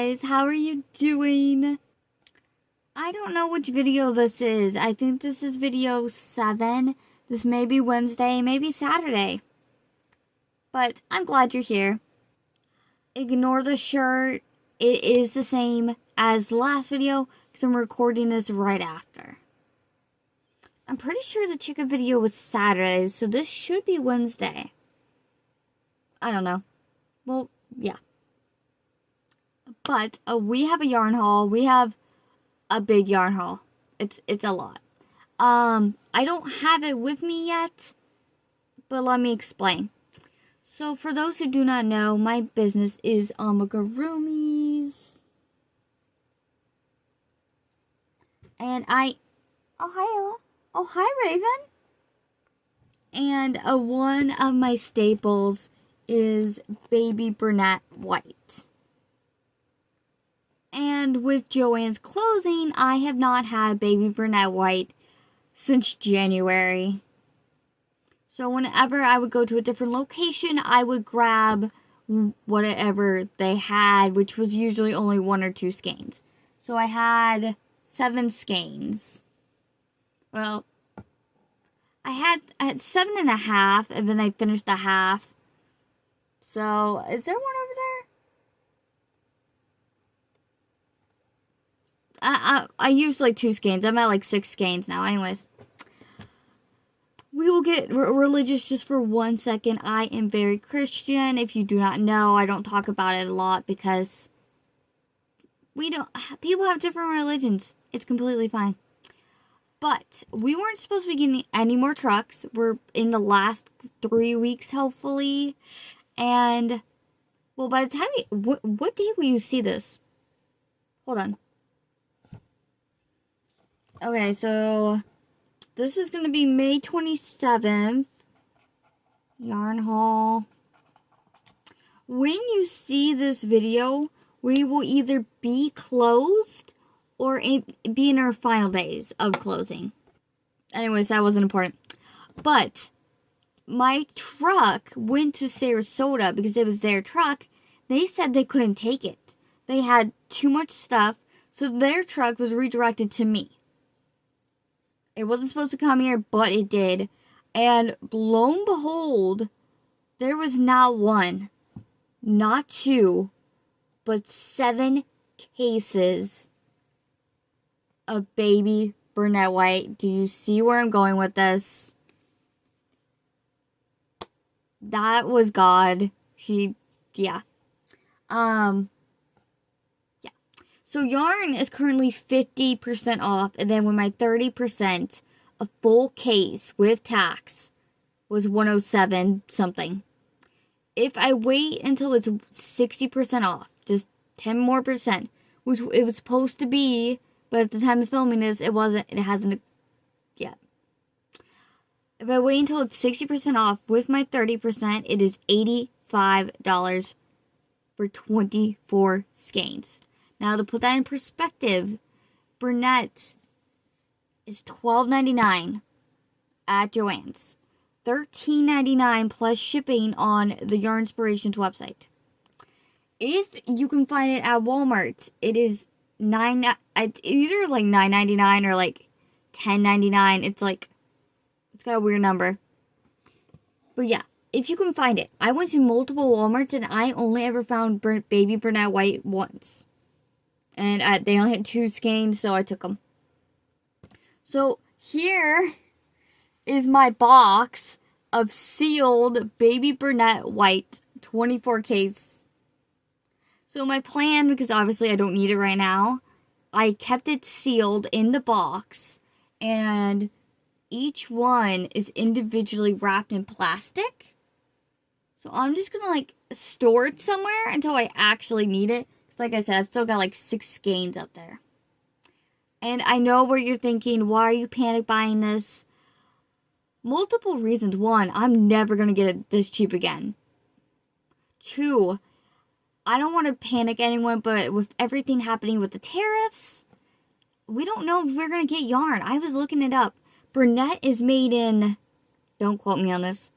guys, how are you doing? I don't know which video this is. I think this is video 7. This may be Wednesday, maybe Saturday. But I'm glad you're here. Ignore the shirt. It is the same as the last video because I'm recording this right after. I'm pretty sure the chicken video was Saturday, so this should be Wednesday. I don't know. Well, yeah. But we have a yarn haul. We have a big yarn haul. It's a lot. I don't have it with me yet, but let me explain. So for those who do not know, my business is Amigurumis. And oh hi Ella. Oh hi Raven. And one of my staples is Baby Burnett White. And with Joann's closing, I have not had Baby Burnett White since January. So whenever I would go to a different location, I would grab whatever they had, which was usually only 1 or 2 skeins. So I had 7 skeins. Well, I had 7.5, and then I finished the half. So, is there one over there? I used like 2 skeins. I'm at like 6 skeins now. Anyways. We will get religious just for 1 second. I am very Christian. If you do not know, I don't talk about it a lot because people have different religions. It's completely fine. But we weren't supposed to be getting any more trucks. We're in the last 3 weeks, hopefully. And, well, by the time what day will you see this? Hold on. Okay, so this is going to be May 27th. Yarn haul. When you see this video, we will either be closed or be in our final days of closing. Anyways, that wasn't important. But my truck went to Sarasota because it was their truck. They said they couldn't take it. They had too much stuff, so their truck was redirected to me. It wasn't supposed to come here, but it did. And lo and behold, there was not 1, not 2, but 7 cases of Baby Burnett White. Do you see where I'm going with this? That was God. Yeah. So yarn is currently 50% off, and then with my 30%, a full case with tax was 107 something. If I wait until it's 60% off, just 10 more percent, which it was supposed to be, but at the time of filming this, it hasn't yet. If I wait until it's 60% off with my 30%, it is $85 for 24 skeins. Now, to put that in perspective, Burnett is $12.99 at Joann's. $13.99 plus shipping on the Yarnspirations website. If you can find it at Walmart, it is either like $9.99 or like $10.99. It's got a weird number. But yeah, if you can find it. I went to multiple Walmarts and I only ever found Baby Burnett White once. And they only had 2 skeins, so I took them. So here is my box of sealed Baby Burnett White 24 case. So my plan, because obviously I don't need it right now, I kept it sealed in the box. And each one is individually wrapped in plastic. So I'm just going to store it somewhere until I actually need it. Like I said, I've still got like 6 skeins up there. And I know where you're thinking, why are you panic buying this? Multiple reasons. 1, I'm never going to get it this cheap again. 2, I don't want to panic anyone, but with everything happening with the tariffs, we don't know if we're going to get yarn. I was looking it up. Burnett is made in, don't quote me on this.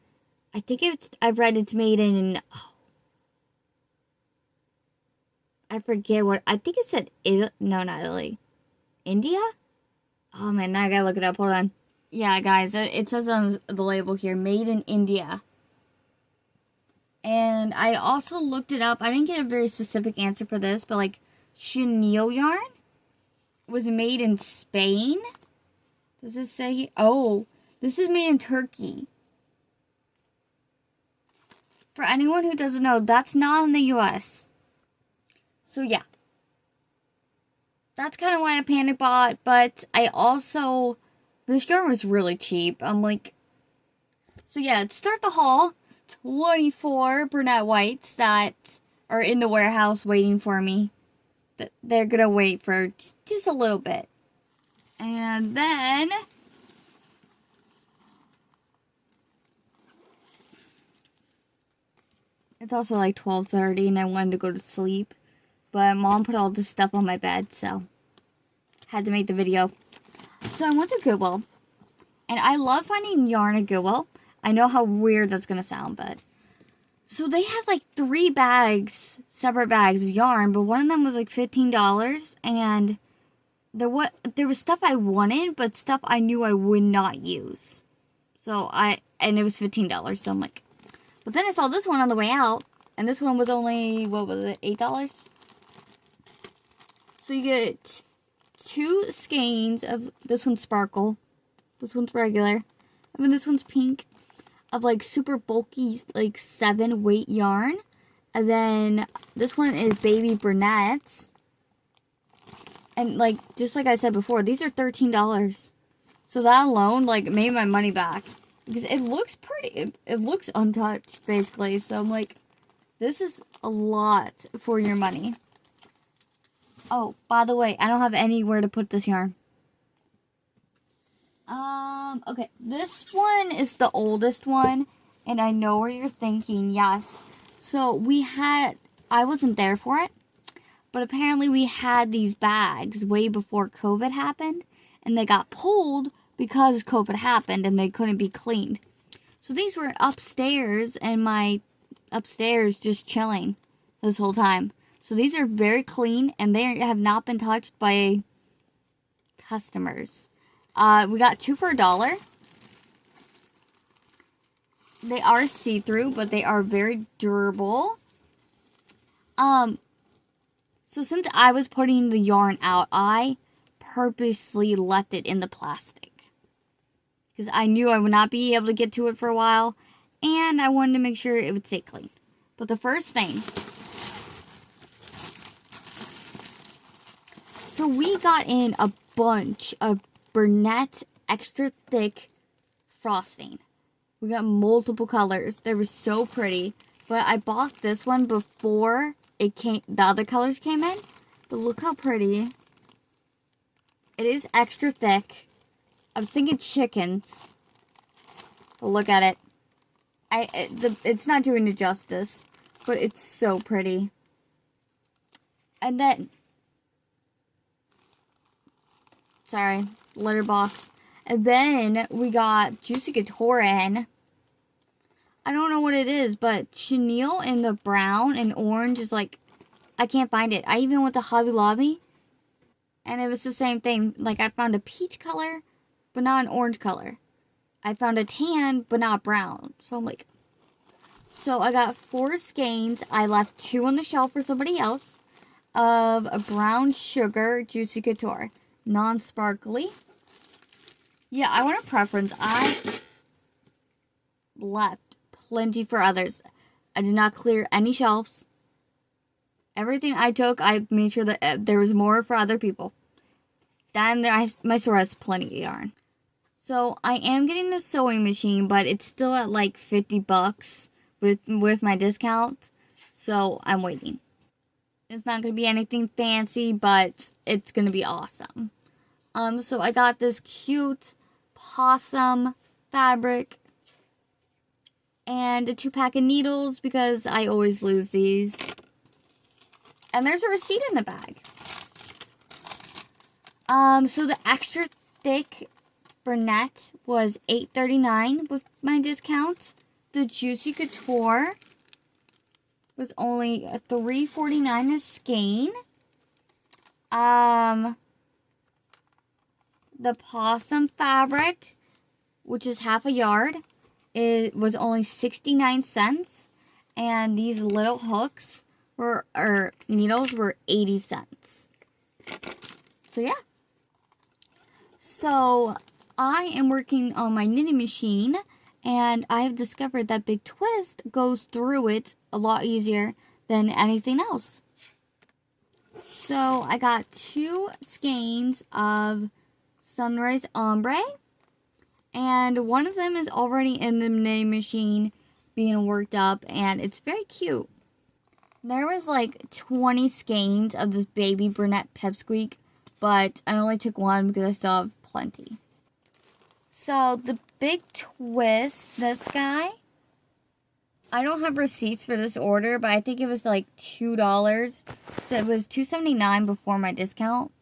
I've read it's made in, I forget what, I think it said, no, not Italy. India? Oh man, now I gotta look it up. Hold on. Yeah, guys, it says on the label here, made in India. And I also looked it up. I didn't get a very specific answer for this, but like chenille yarn was made in Spain. Does it say? Oh, this is made in Turkey. For anyone who doesn't know, that's not in the US. So yeah. That's kind of why I panic bought, but I also, this yarn was really cheap. I'm like, so yeah, to start the haul, 24 brunette whites that are in the warehouse waiting for me. They're gonna wait for just a little bit. And then it's also like 12:30 and I wanted to go to sleep. But Mom put all this stuff on my bed, so had to make the video. So I went to Goodwill. And I love finding yarn at Goodwill. I know how weird that's going to sound, but... So they had like 3 bags, separate bags of yarn, but one of them was like $15. And there was stuff I wanted, but stuff I knew I would not use. And it was $15, so I'm like... But then I saw this one on the way out, and this one was only, what was it, $8? So you get 2 skeins of, this one's sparkle, this one's regular, and then this one's pink, of like super bulky, like 7 weight yarn. And then this one is baby brunettes. And like, just like I said before, these are $13. So that alone, like, made my money back. Because it looks pretty, it looks untouched, basically. So I'm like, this is a lot for your money. Oh, by the way, I don't have anywhere to put this yarn. Okay, this one is the oldest one, and I know where you're thinking, yes. So I wasn't there for it, but apparently we had these bags way before COVID happened, and they got pulled because COVID happened and they couldn't be cleaned. So these were upstairs, and my upstairs just chilling this whole time. So these are very clean, and they have not been touched by customers. We got 2 for $1. They are see-through, but they are very durable. So since I was putting the yarn out, I purposely left it in the plastic. Because I knew I would not be able to get to it for a while, and I wanted to make sure it would stay clean. But the first thing... So we got in a bunch of Burnett extra thick frosting. We got multiple colors. They were so pretty. But I bought this one before the other colors came in. But look how pretty. It is extra thick. I was thinking chickens. But look at it. It's not doing it justice. But it's so pretty. And then... Sorry, litter box. And then we got Juicy Couture in. I don't know what it is, but chenille and the brown and orange is like, I can't find it. I even went to Hobby Lobby, and it was the same thing. Like, I found a peach color, but not an orange color. I found a tan, but not brown. So I'm like, so I got 4 skeins. I left 2 on the shelf for somebody else of a brown sugar Juicy Couture. Non-sparkly. Yeah, I want a preference. I left plenty for others. I did not clear any shelves. Everything I took, I made sure that there was more for other people. Then my store has plenty of yarn. So I am getting a sewing machine, but it's still at like $50 with my discount. So I'm waiting. It's not going to be anything fancy, but it's going to be awesome. So I got this cute possum fabric and a 2-pack of needles because I always lose these. And there's a receipt in the bag. So the extra thick Burnett was $8.39 with my discount. The Juicy Couture was only $3.49 a skein. The possum fabric, which is half a yard, it was only 69 cents. And these little hooks or needles were 80 cents. So yeah. So I am working on my knitting machine, and I have discovered that Big Twist goes through it a lot easier than anything else. So I got 2 skeins of Sunrise Ombre, and one of them is already in the knitting machine being worked up, and it's very cute. There was like 20 skeins of this baby brunette pipsqueak, but I only took one because I still have plenty. So the Big Twist, this guy, I don't have receipts for this order, but I think it was like $2. So it was $2.79 before my discount.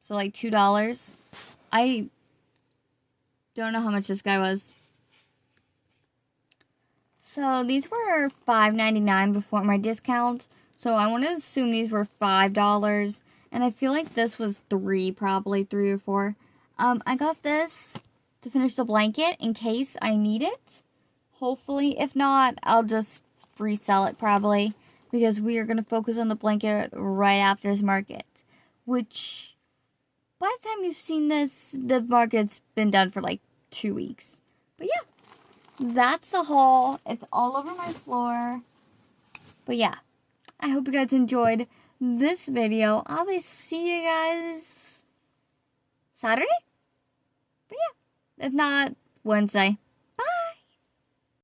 So like $2. I don't know how much this guy was. So these were $5.99 before my discount. So I want to assume these were $5. And I feel like this was probably 3 or 4. I got this to finish the blanket in case I need it. Hopefully, if not, I'll just resell it probably, because we are going to focus on the blanket right after this market, which by the time you've seen this, the market's been done for like 2 weeks. But yeah, that's the haul. It's all over my floor. But yeah, I hope you guys enjoyed this video. I'll be see you guys Saturday? But yeah, if not, Wednesday.